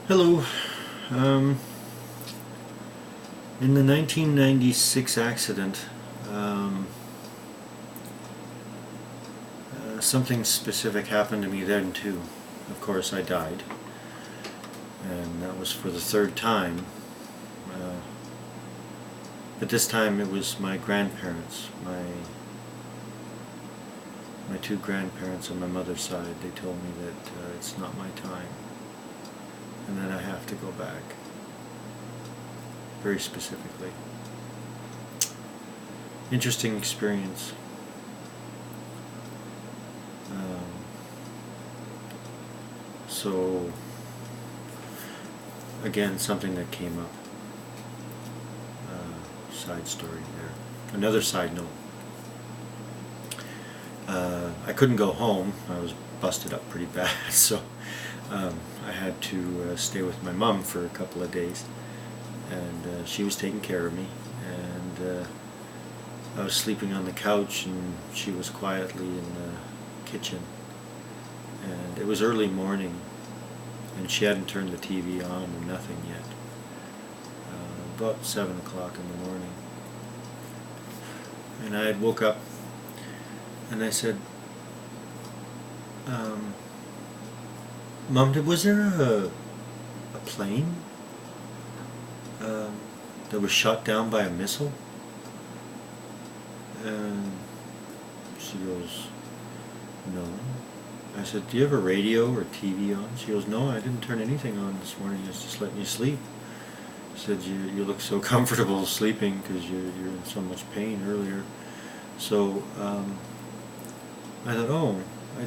Hello. Um, in the 1996 accident, something specific happened to me then too. Of course, I died, and that was for the third time. Uh, but this time it was my grandparents, my two grandparents on my mother's side. They told me that it's not my time, and that I have to go back. Very specifically. Interesting experience. So, again, something that came up. Side story there. Another side note. I couldn't go home. I was busted up pretty bad, so I had to stay with my mom for a couple of days. And she was taking care of me. And I was sleeping on the couch, and she was quietly in the kitchen. And it was early morning, and she hadn't turned the TV on or nothing yet. About 7 o'clock in the morning. And I had woke up, and I said, Mom, was there a plane that was shot down by a missile? And she goes, no. I said, do you have a radio or TV on? She goes, no, I didn't turn anything on this morning. I was just letting you sleep. She said, you look so comfortable sleeping because you're in so much pain earlier. So I thought, oh, I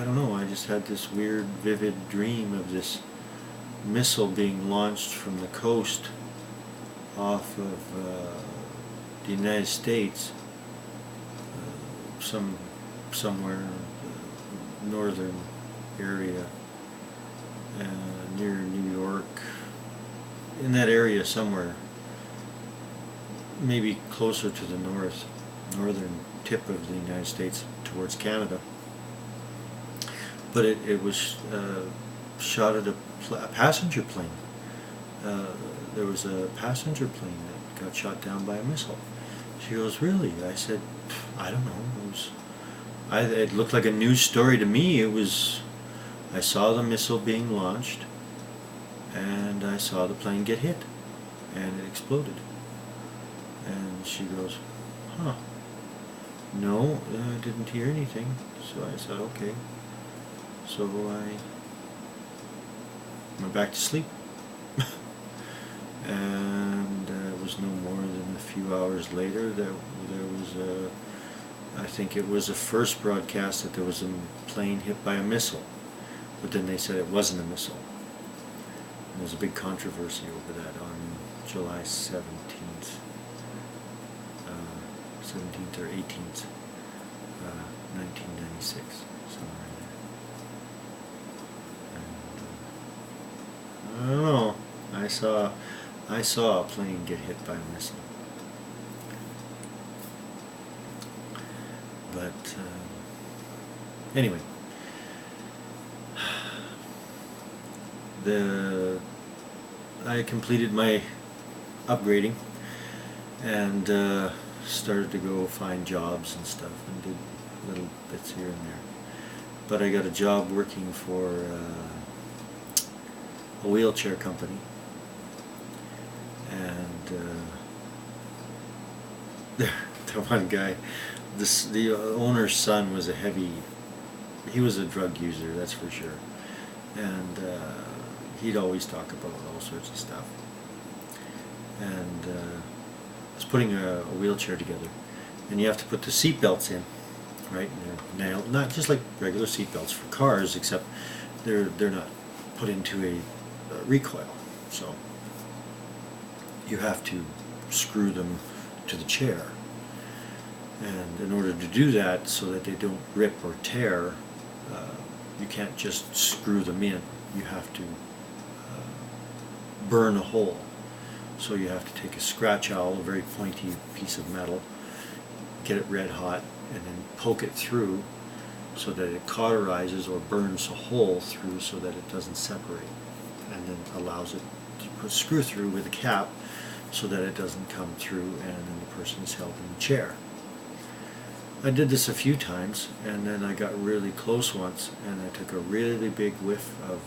don't know, I just had this weird, vivid dream of this missile being launched from the coast off of the United States, somewhere northern area, near New York, in that area somewhere, maybe closer to the northern tip of the United States towards Canada. But it was shot at a passenger plane. There was a passenger plane that got shot down by a missile. She goes, really? I said, I don't know. It looked like a news story to me. I saw the missile being launched, and I saw the plane get hit, and it exploded. And she goes, huh, no, I didn't hear anything. So I said, okay. So I went back to sleep. And it was no more than a few hours later that there was I think it was a first broadcast that there was a plane hit by a missile. But then they said it wasn't a missile. And there was a big controversy over that on July 17th. 17th or 18th, 1996, somewhere in there. And, I don't know. I saw a plane get hit by a missile. But anyway, I completed my upgrading and started to go find jobs and stuff, and did little bits here and there. But I got a job working for a wheelchair company, and the one guy, the owner's son was he was a drug user, that's for sure, and he'd always talk about all sorts of stuff. And I was putting a wheelchair together, and you have to put the seat belts in, right? And they're nailed, not just like regular seat belts for cars, except they're not put into a recoil, so you have to screw them to the chair. And in order to do that, so that they don't rip or tear, you can't just screw them in. You have to burn a hole. So you have to take a scratch awl, a very pointy piece of metal, get it red hot, and then poke it through so that it cauterizes or burns a hole through so that it doesn't separate. and then allows it to put a screw through with a cap so that it doesn't come through, and then the person is held in the chair. I did this a few times, and then I got really close once, and I took a really big whiff of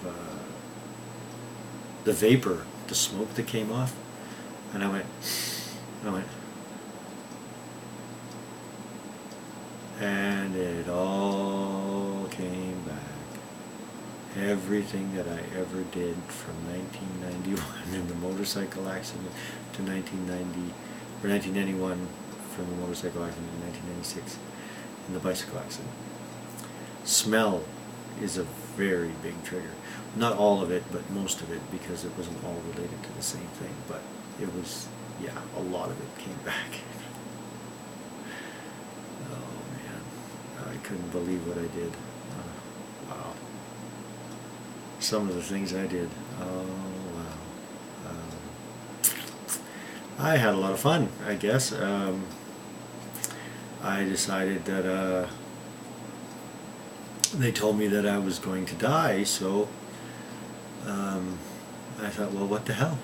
the vapor, the smoke that came off, and I went, and it all came back. Everything that I ever did from 1991 in the motorcycle accident to 1990 or 1991 from the motorcycle accident in 1996 in the bicycle accident. Smell is a very big trigger. Not all of it, but most of it, because it wasn't all related to the same thing, but it was, yeah, a lot of it came back. Oh man, I couldn't believe what I did. Wow. Some of the things I did. Oh wow. I had a lot of fun, I guess. I decided that they told me that I was going to die, so I thought, well, what the hell?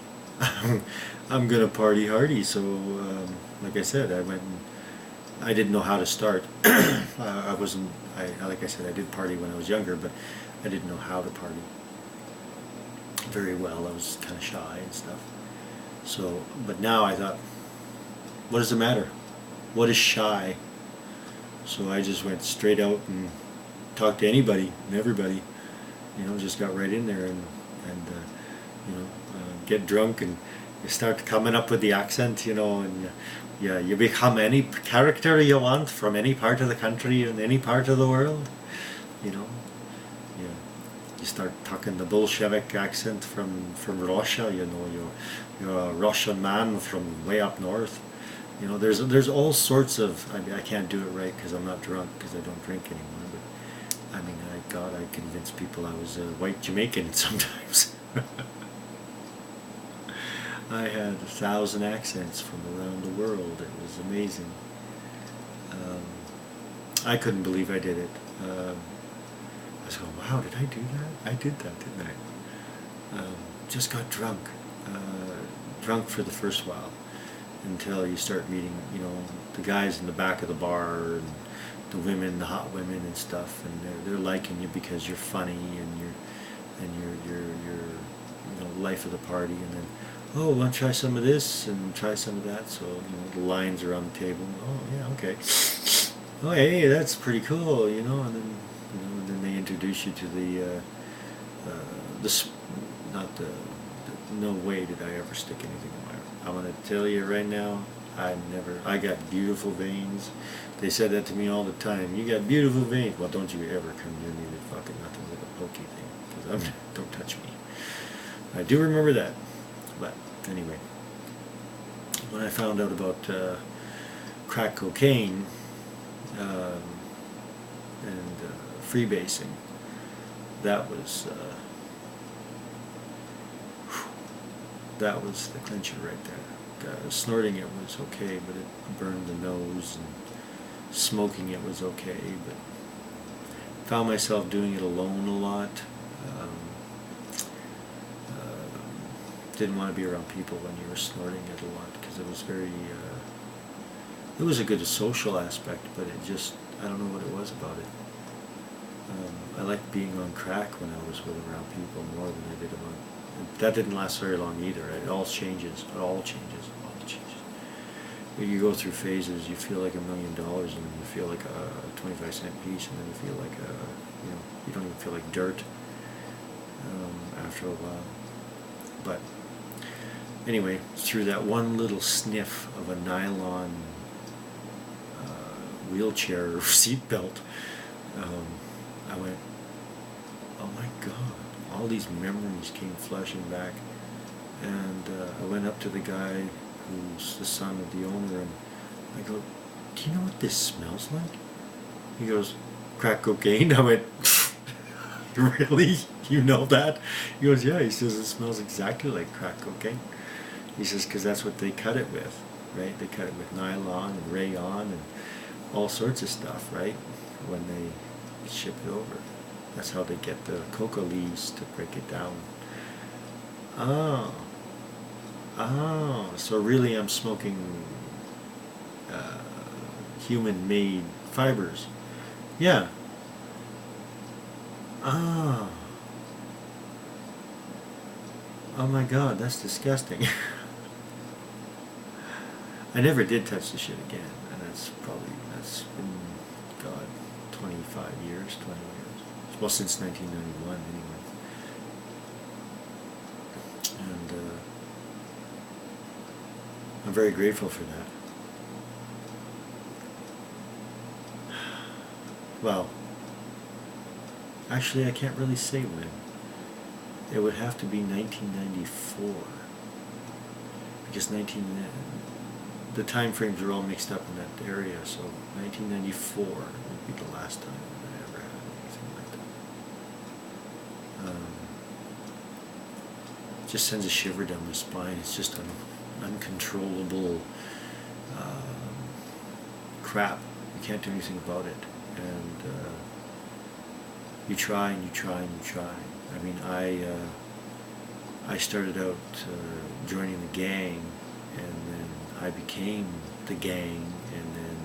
I'm gonna party hardy. So like I said, I went and I didn't know how to start. I wasn't, like I said, I did party when I was younger, but I didn't know how to party very well. I was kind of shy and stuff. So, but now I thought, what does it matter? What is shy? So I just went straight out and talked to anybody and everybody. You know, just got right in there and you know, get drunk, and you start coming up with the accent, you know, and you become any character you want from any part of the country and any part of the world, you know. You start talking the Bolshevik accent from Russia, you know, you're a Russian man from way up north. You know, there's all sorts of, I mean, I can't do it right because I'm not drunk, because I don't drink anymore, but I mean, I convinced people I was a white Jamaican sometimes. I had 1,000 accents from around the world. It was amazing. I couldn't believe I did it. I was going, wow, did I do that? I did that, didn't I? Just got drunk. Drunk for the first while, until you start meeting, you know, the guys in the back of the bar, and the women, the hot women and stuff, and they're liking you because you're funny, and you're you know, life of the party. And then, oh, want to try some of this and try some of that? So, you know, the lines are on the table. Oh yeah, okay. Oh hey, that's pretty cool, you know. And then, you know, and then they introduce you to no way did I ever stick anything in my arm. I'm gonna tell you right now, I got beautiful veins. They said that to me all the time. You got beautiful veins. Well, don't you ever come near me with fucking nothing with a pokey thing, because don't touch me. I do remember that. But anyway, when I found out about crack cocaine and freebasing, that was the clincher right there. Snorting it was okay, but it burned the nose, and smoking it was okay, but found myself doing it alone a lot. Didn't want to be around people when you were snorting it a lot, because it was very, it was a good social aspect, but it just, I don't know what it was about it. I liked being on crack when I was around people more than I did around. That didn't last very long either. It all changes. It all changes. You go through phases. You feel like $1 million, and then you feel like a 25-cent piece, and then you feel like you know, you don't even feel like dirt after a while. But anyway, through that one little sniff of a nylon wheelchair seat belt, I went, oh my God. All these memories came flashing back, and I went up to the guy who's the son of the owner, and I go, do you know what this smells like? He goes, crack cocaine. I went, really? You know that? He goes, yeah. He says, it smells exactly like crack cocaine. He says, because that's what they cut it with, right? They cut it with nylon and rayon and all sorts of stuff, right? When they ship it over. That's how they get the coca leaves to break it down. Oh. Oh. So really I'm smoking uh, human-made fibers. Yeah. Ah. Oh my God, that's disgusting. I never did touch the shit again, and that's been, God, 25 years, 20 years. Well, since 1991 anyway. And I'm very grateful for that. Well, actually I can't really say when. It would have to be 1994, because the time frames are all mixed up in that area, so 1994 would be the last time that I ever had anything like that. It just sends a shiver down my spine. It's just an uncontrollable crap. You can't do anything about it, and you try and you try and you try. I mean, I started out joining the gang, and then I became the gang, and then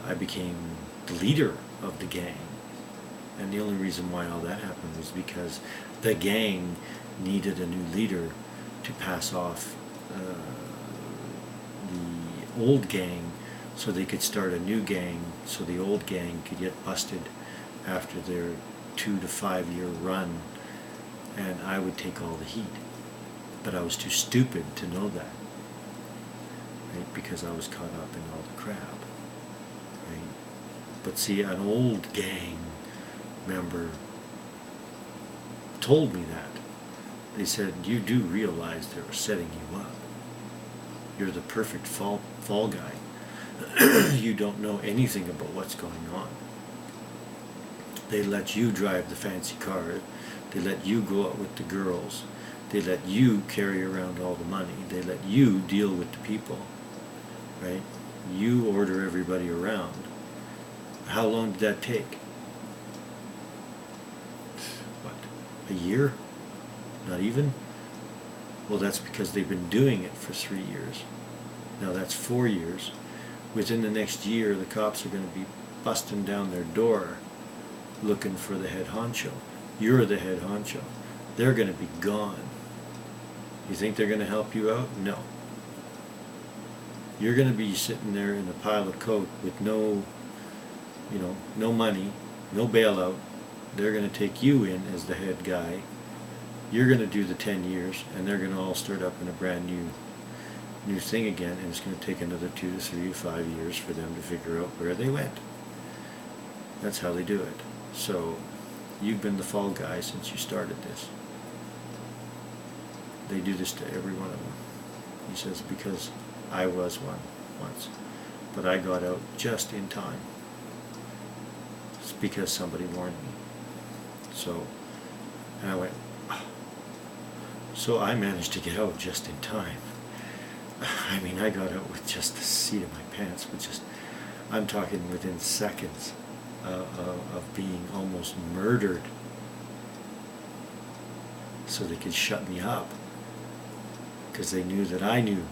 I became the leader of the gang. And the only reason why all that happened was because the gang needed a new leader to pass off the old gang so they could start a new gang, so the old gang could get busted after their 2 to 5 year run, and I would take all the heat. But I was too stupid to know that, right? Because I was caught up in all the crap, right? But see, an old gang member told me that. They said, you do realize they were setting you up. You're the perfect fall guy. You don't know anything about what's going on. They let you drive the fancy car. They let you go out with the girls. They let you carry around all the money. They let you deal with the people, right? You order everybody around. How long did that take? What, a year? Not even? Well, that's because they've been doing it for 3 years. Now that's 4 years. Within the next year, the cops are going to be busting down their door looking for the head honcho. You're the head honcho. They're going to be gone. You think they're going to help you out? No. You're going to be sitting there in a pile of coke with no money, no bailout. They're going to take you in as the head guy. You're going to do the 10 years, and they're going to all start up in a brand new thing again, and it's going to take another 2 to 3 to 5 years for them to figure out where they went. That's how they do it. So you've been the fall guy since you started this. They do this to every one of them. He says, because I was one once, but I got out just in time. It's because somebody warned me. So, and I went, oh. So I managed to get out just in time. I mean, I got out with just the seat of my pants, but just, I'm talking within seconds of being almost murdered, so they could shut me up, because they knew that I knew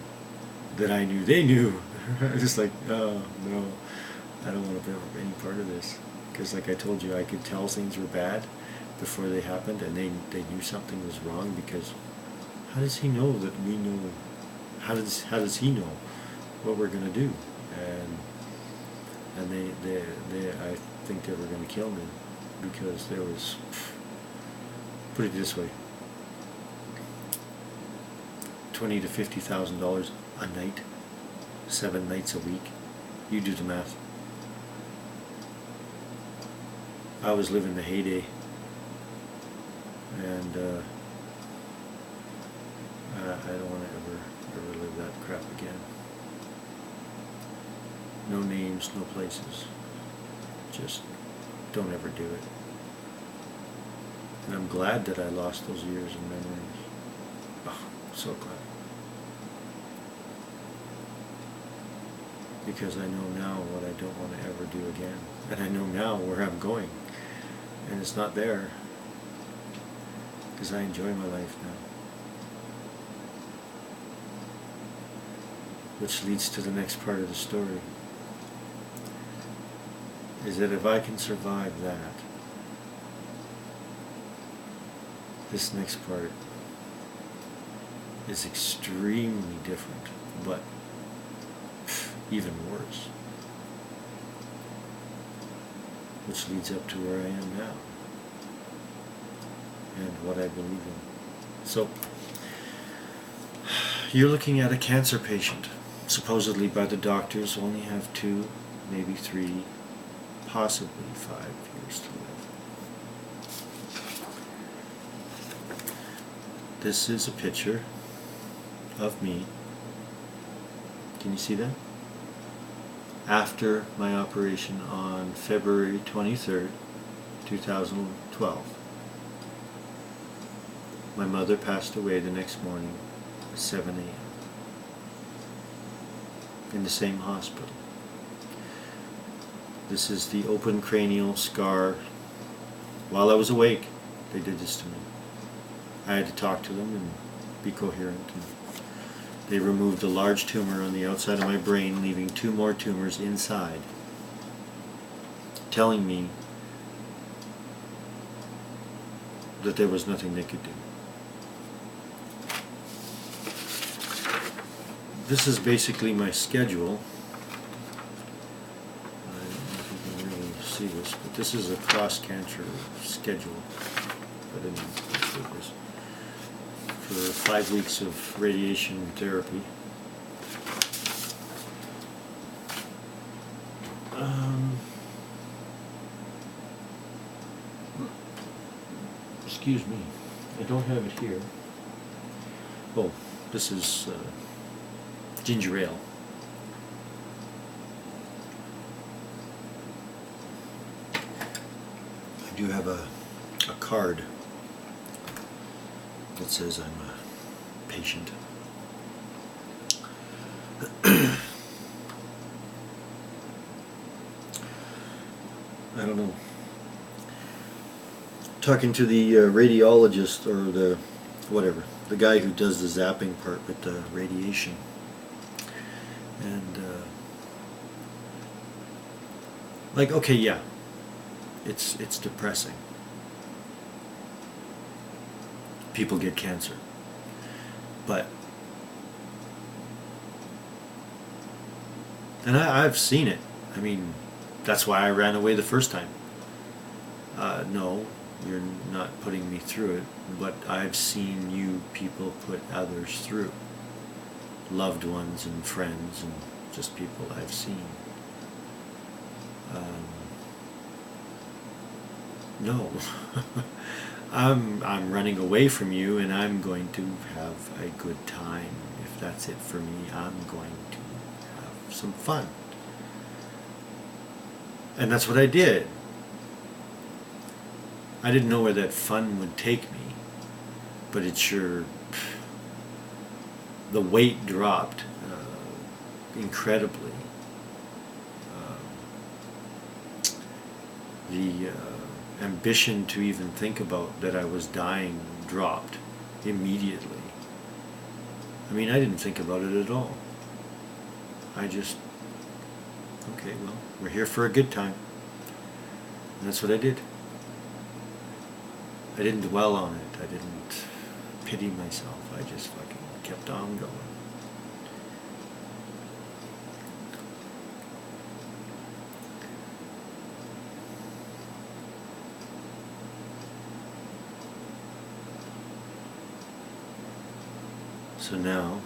that I knew they knew. I was just like, oh no, I don't want to be any part of this, because like I told you, I could tell things were bad before they happened, and they knew something was wrong, because how does he know that we know? How does he know what we're going to do? And they I think they were going to kill me, because there was, put it this way, $20,000 to $50,000 a night, 7 nights a week. You do the math. I was living the heyday, and I don't want to ever live that crap again. No names, no places. Just don't ever do it. And I'm glad that I lost those years and memories. Oh, so glad. Because I know now what I don't want to ever do again. And I know now where I'm going. And it's not there. because I enjoy my life now. Which leads to the next part of the story, is that if I can survive that, this next part is extremely different, but even worse. Which leads up to where I am now, and what I believe in. So, you're looking at a cancer patient, supposedly by the doctors only have 2, maybe 3, possibly 5 years to live. This is a picture of me. Can you see that? After my operation on February 23rd, 2012. My mother passed away the next morning at 7 a.m. in the same hospital. This is the open cranial scar. While I was awake, they did this to me. I had to talk to them and be coherent. And they removed a large tumor on the outside of my brain, leaving 2 more tumors inside, telling me that there was nothing they could do. This is basically my schedule. I don't know if you can really see this, but this is a cross-cancer schedule. I didn't include this. For 5 weeks of radiation therapy. Excuse me, I don't have it here. Oh, this is ginger ale. I do have a card that says I'm a patient. I don't know. Talking to the radiologist, or the whatever, the guy who does the zapping part with the radiation, and like, okay, yeah, it's depressing. People get cancer, but, and I've seen it. I mean, that's why I ran away the first time. No, you're not putting me through it, but I've seen you people put others through. Loved ones and friends and just people I've seen. No. I'm running away from you, and I'm going to have a good time. If that's it for me, I'm going to have some fun. And that's what I did. I didn't know where that fun would take me, but it sure, the weight dropped incredibly. The ambition to even think about that I was dying dropped immediately. I mean, I didn't think about it at all. I just, okay, well, we're here for a good time. And that's what I did. I didn't dwell on it. I didn't pity myself. I just fucking kept on going. So now,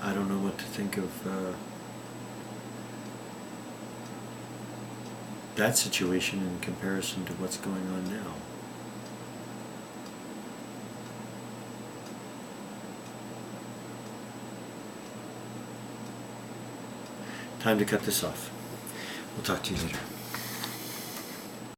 I don't know what to think of that situation in comparison to what's going on now. Time to cut this off. We'll talk to you later.